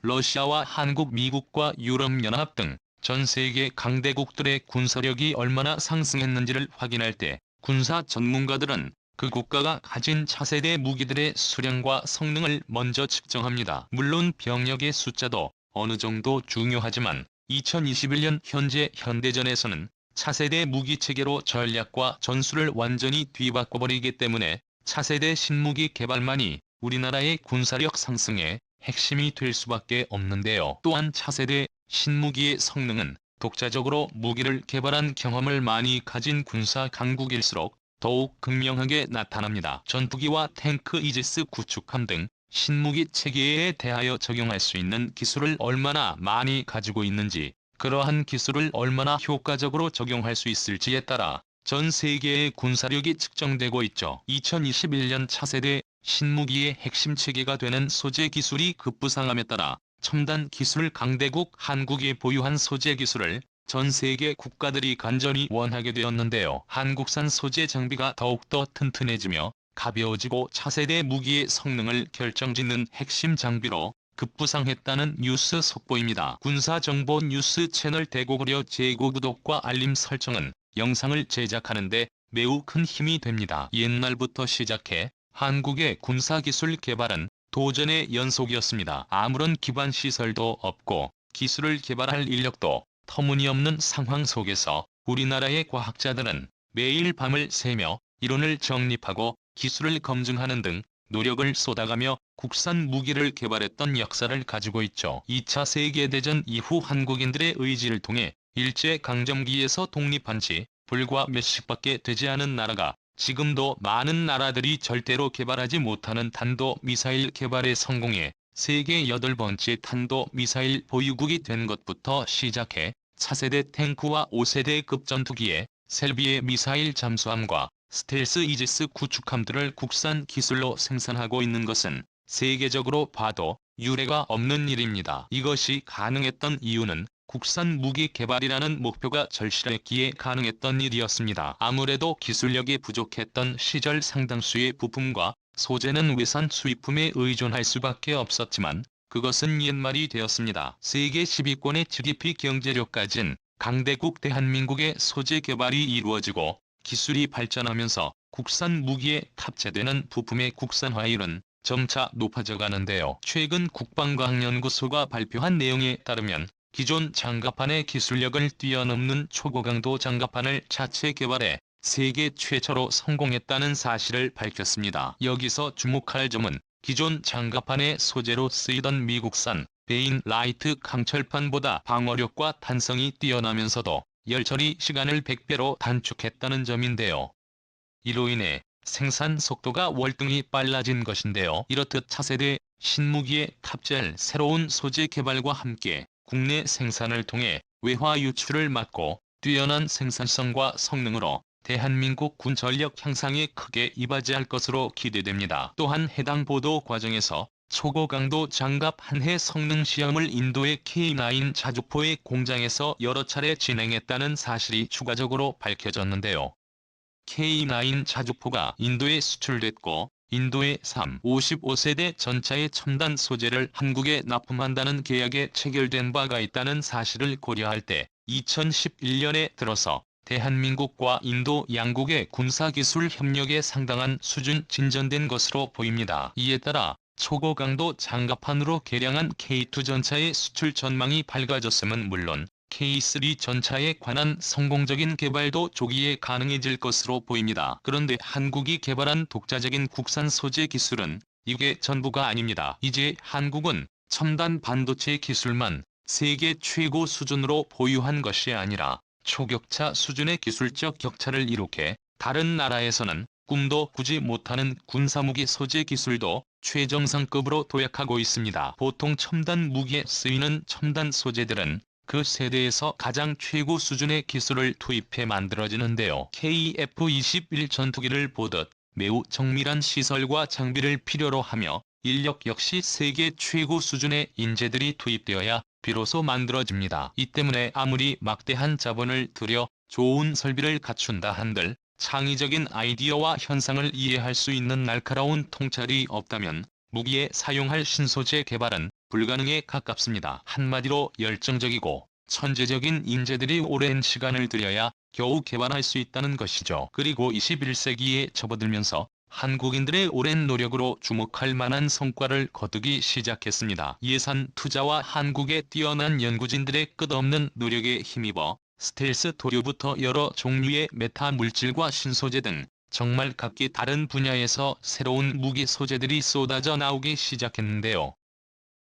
러시아와 한국, 미국과 유럽연합 등 전 세계 강대국들의 군사력이 얼마나 상승했는지를 확인할 때 군사 전문가들은 그 국가가 가진 차세대 무기들의 수량과 성능을 먼저 측정합니다. 물론 병력의 숫자도 어느 정도 중요하지만 2021년 현재 현대전에서는 차세대 무기체계로 전략과 전술을 완전히 뒤바꿔버리기 때문에 차세대 신무기 개발만이 우리나라의 군사력 상승의 핵심이 될 수밖에 없는데요. 또한 차세대 신무기의 성능은 독자적으로 무기를 개발한 경험을 많이 가진 군사 강국일수록 더욱 극명하게 나타납니다. 전투기와 탱크, 이지스 구축함 등 신무기 체계에 대하여 적용할 수 있는 기술을 얼마나 많이 가지고 있는지, 그러한 기술을 얼마나 효과적으로 적용할 수 있을지에 따라 전 세계의 군사력이 측정되고 있죠. 2021년 차세대 신무기의 핵심 체계가 되는 소재 기술이 급부상함에 따라 첨단 기술 강대국 한국이 보유한 소재 기술을 전 세계 국가들이 간절히 원하게 되었는데요. 한국산 소재 장비가 더욱더 튼튼해지며 가벼워지고 차세대 무기의 성능을 결정짓는 핵심 장비로 급부상했다는 뉴스 속보입니다. 군사정보 뉴스 채널 대고구려 제고 구독과 알림 설정은 영상을 제작하는 데 매우 큰 힘이 됩니다. 옛날부터 시작해 한국의 군사기술 개발은 도전의 연속이었습니다. 아무런 기반 시설도 없고 기술을 개발할 인력도 터무니없는 상황 속에서 우리나라의 과학자들은 매일 밤을 새며 이론을 정립하고 기술을 검증하는 등 노력을 쏟아가며 국산 무기를 개발했던 역사를 가지고 있죠. 2차 세계대전 이후 한국인들의 의지를 통해 일제강점기에서 독립한 지 불과 몇십밖에 되지 않은 나라가 지금도 많은 나라들이 절대로 개발하지 못하는 탄도미사일 개발에 성공해 세계 8번째 탄도미사일 보유국이 된 것부터 시작해 차세대 탱크와 5세대급 전투기에 셀비의 미사일 잠수함과 스텔스 이지스 구축함들을 국산 기술로 생산하고 있는 것은 세계적으로 봐도 유례가 없는 일입니다. 이것이 가능했던 이유는 국산 무기 개발이라는 목표가 절실했기에 가능했던 일이었습니다. 아무래도 기술력이 부족했던 시절 상당수의 부품과 소재는 외산 수입품에 의존할 수밖에 없었지만 그것은 옛말이 되었습니다. 세계 10위권의 GDP 경제력 가진 강대국 대한민국의 소재 개발이 이루어지고 기술이 발전하면서 국산 무기에 탑재되는 부품의 국산화율은 점차 높아져 가는데요. 최근 국방과학연구소가 발표한 내용에 따르면 기존 장갑판의 기술력을 뛰어넘는 초고강도 장갑판을 자체 개발해 세계 최초로 성공했다는 사실을 밝혔습니다. 여기서 주목할 점은 기존 장갑판의 소재로 쓰이던 미국산 베인 라이트 강철판보다 방어력과 탄성이 뛰어나면서도 열처리 시간을 100배로 단축했다는 점인데요. 이로 인해 생산 속도가 월등히 빨라진 것인데요. 이렇듯 차세대 신무기에 탑재할 새로운 소재 개발과 함께 국내 생산을 통해 외화 유출을 막고 뛰어난 생산성과 성능으로 대한민국 군 전력 향상에 크게 이바지할 것으로 기대됩니다. 또한 해당 보도 과정에서 초고강도 장갑 한 해 성능 시험을 인도의 K9 자주포의 공장에서 여러 차례 진행했다는 사실이 추가적으로 밝혀졌는데요. K9 자주포가 인도에 수출됐고 인도의 55세대 전차의 첨단 소재를 한국에 납품한다는 계약에 체결된 바가 있다는 사실을 고려할 때 2011년에 들어서 대한민국과 인도 양국의 군사기술 협력에 상당한 수준 진전된 것으로 보입니다. 이에 따라 초고강도 장갑판으로 개량한 K2 전차의 수출 전망이 밝아졌음은 물론 K3 전차에 관한 성공적인 개발도 조기에 가능해질 것으로 보입니다. 그런데 한국이 개발한 독자적인 국산 소재 기술은 이게 전부가 아닙니다. 이제 한국은 첨단 반도체 기술만 세계 최고 수준으로 보유한 것이 아니라 초격차 수준의 기술적 격차를 이룩해 다른 나라에서는 꿈도 꾸지 못하는 군사무기 소재 기술도 최정상급으로 도약하고 있습니다. 보통 첨단 무기에 쓰이는 첨단 소재들은 그 세대에서 가장 최고 수준의 기술을 투입해 만들어지는데요. KF-21 전투기를 보듯 매우 정밀한 시설과 장비를 필요로 하며 인력 역시 세계 최고 수준의 인재들이 투입되어야 비로소 만들어집니다. 이 때문에 아무리 막대한 자본을 들여 좋은 설비를 갖춘다 한들 창의적인 아이디어와 현상을 이해할 수 있는 날카로운 통찰이 없다면 무기에 사용할 신소재 개발은 불가능에 가깝습니다. 한마디로 열정적이고 천재적인 인재들이 오랜 시간을 들여야 겨우 개발할 수 있다는 것이죠. 그리고 21세기에 접어들면서 한국인들의 오랜 노력으로 주목할 만한 성과를 거두기 시작했습니다. 예산 투자와 한국의 뛰어난 연구진들의 끝없는 노력에 힘입어 스텔스 도료부터 여러 종류의 메타 물질과 신소재 등 정말 각기 다른 분야에서 새로운 무기 소재들이 쏟아져 나오기 시작했는데요.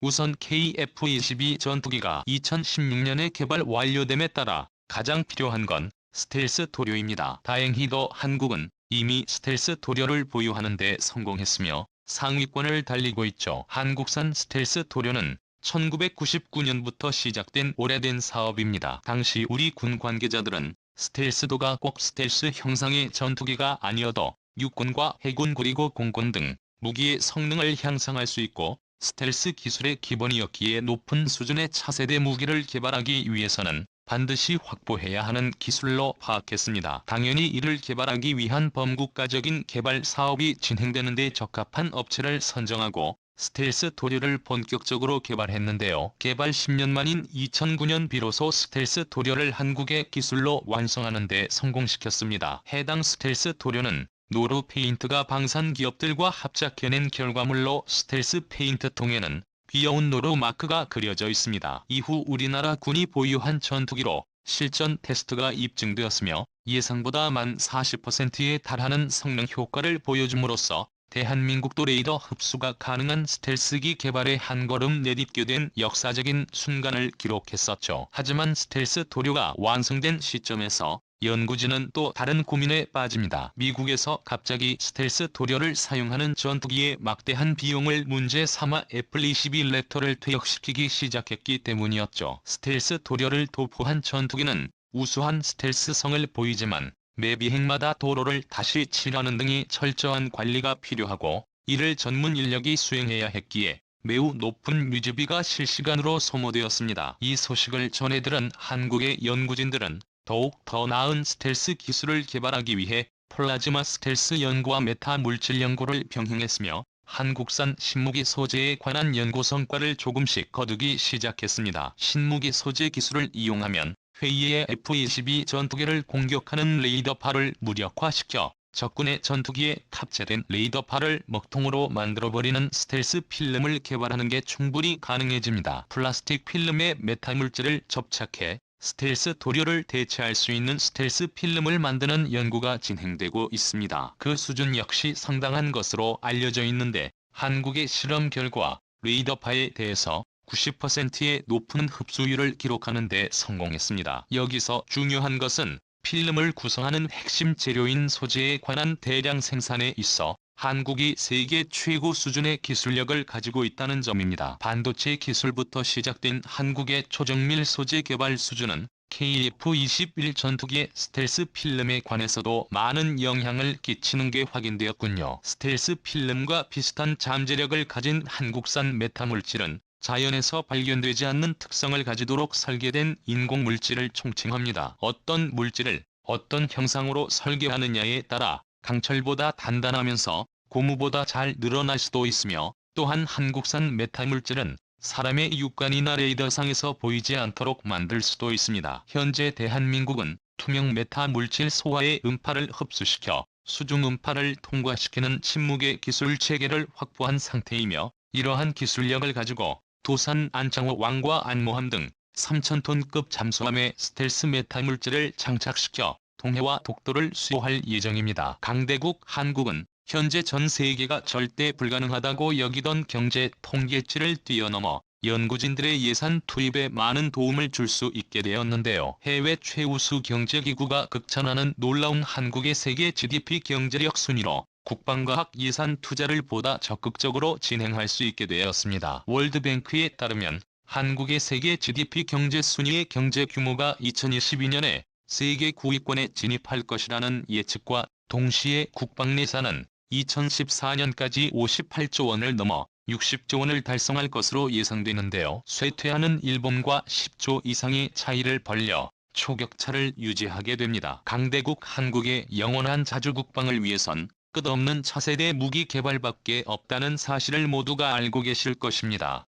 우선 KF-22 전투기가 2016년에 개발 완료됨에 따라 가장 필요한 건 스텔스 도료입니다. 다행히도 한국은 이미 스텔스 도료를 보유하는 데 성공했으며 상위권을 달리고 있죠. 한국산 스텔스 도료는 1999년부터 시작된 오래된 사업입니다. 당시 우리 군 관계자들은 스텔스도가 꼭 스텔스 형상의 전투기가 아니어도 육군과 해군 그리고 공군 등 무기의 성능을 향상할 수 있고 스텔스 기술의 기본이었기에 높은 수준의 차세대 무기를 개발하기 위해서는 반드시 확보해야 하는 기술로 파악했습니다. 당연히 이를 개발하기 위한 범국가적인 개발 사업이 진행되는 데 적합한 업체를 선정하고 스텔스 도료를 본격적으로 개발했는데요. 개발 10년 만인 2009년 비로소 스텔스 도료를 한국의 기술로 완성하는 데 성공시켰습니다. 해당 스텔스 도료는 노루 페인트가 방산 기업들과 합작해낸 결과물로 스텔스 페인트통에는 귀여운 노루 마크가 그려져 있습니다. 이후 우리나라 군이 보유한 전투기로 실전 테스트가 입증되었으며 예상보다 만 40%에 달하는 성능 효과를 보여줌으로써 대한민국도 레이더 흡수가 가능한 스텔스기 개발에 한 걸음 내딛게 된 역사적인 순간을 기록했었죠. 하지만 스텔스 도료가 완성된 시점에서 연구진은 또 다른 고민에 빠집니다. 미국에서 갑자기 스텔스 도료를 사용하는 전투기에 막대한 비용을 문제 삼아 애플-22 랩터를 퇴역시키기 시작했기 때문이었죠. 스텔스 도료를 도포한 전투기는 우수한 스텔스성을 보이지만 매 비행마다 도로를 다시 칠하는 등의 철저한 관리가 필요하고 이를 전문 인력이 수행해야 했기에 매우 높은 유지비가 실시간으로 소모되었습니다. 이 소식을 전해들은 한국의 연구진들은 더욱 더 나은 스텔스 기술을 개발하기 위해 플라즈마 스텔스 연구와 메타 물질 연구를 병행했으며 한국산 신무기 소재에 관한 연구 성과를 조금씩 거두기 시작했습니다. 신무기 소재 기술을 이용하면 회의의 F-22 전투기를 공격하는 레이더파를 무력화시켜 적군의 전투기에 탑재된 레이더파를 먹통으로 만들어버리는 스텔스 필름을 개발하는 게 충분히 가능해집니다. 플라스틱 필름에 메타 물질을 접착해 스텔스 도료를 대체할 수 있는 스텔스 필름을 만드는 연구가 진행되고 있습니다. 그 수준 역시 상당한 것으로 알려져 있는데 한국의 실험 결과 레이더파에 대해서 90%의 높은 흡수율을 기록하는 데 성공했습니다. 여기서 중요한 것은 필름을 구성하는 핵심 재료인 소재에 관한 대량 생산에 있어 한국이 세계 최고 수준의 기술력을 가지고 있다는 점입니다. 반도체 기술부터 시작된 한국의 초정밀 소재 개발 수준은 KF-21 전투기의 스텔스 필름에 관해서도 많은 영향을 끼치는 게 확인되었군요. 스텔스 필름과 비슷한 잠재력을 가진 한국산 메타물질은 자연에서 발견되지 않는 특성을 가지도록 설계된 인공물질을 총칭합니다. 어떤 물질을 어떤 형상으로 설계하느냐에 따라 강철보다 단단하면서 고무보다 잘 늘어날 수도 있으며 또한 한국산 메타물질은 사람의 육관이나 레이더상에서 보이지 않도록 만들 수도 있습니다. 현재 대한민국은 투명 메타물질 소화의 음파를 흡수시켜 수중 음파를 통과시키는 침묵의 기술 체계를 확보한 상태이며 이러한 기술력을 가지고 도산 안창호 왕과 안모함 등 3,000톤급 잠수함에 스텔스 메타물질을 장착시켜 동해와 독도를 수호할 예정입니다. 강대국 한국은 현재 전 세계가 절대 불가능하다고 여기던 경제 통계치를 뛰어넘어 연구진들의 예산 투입에 많은 도움을 줄 수 있게 되었는데요. 해외 최우수 경제기구가 극찬하는 놀라운 한국의 세계 GDP 경제력 순위로 국방과학 예산 투자를 보다 적극적으로 진행할 수 있게 되었습니다. 월드뱅크에 따르면 한국의 세계 GDP 경제 순위의 경제 규모가 2022년에 세계 9위권에 진입할 것이라는 예측과 동시에 국방 예산은 2014년까지 58조 원을 넘어 60조 원을 달성할 것으로 예상되는데요. 쇠퇴하는 일본과 10조 이상의 차이를 벌려 초격차를 유지하게 됩니다. 강대국 한국의 영원한 자주국방을 위해선 끝없는 차세대 무기 개발밖에 없다는 사실을 모두가 알고 계실 것입니다.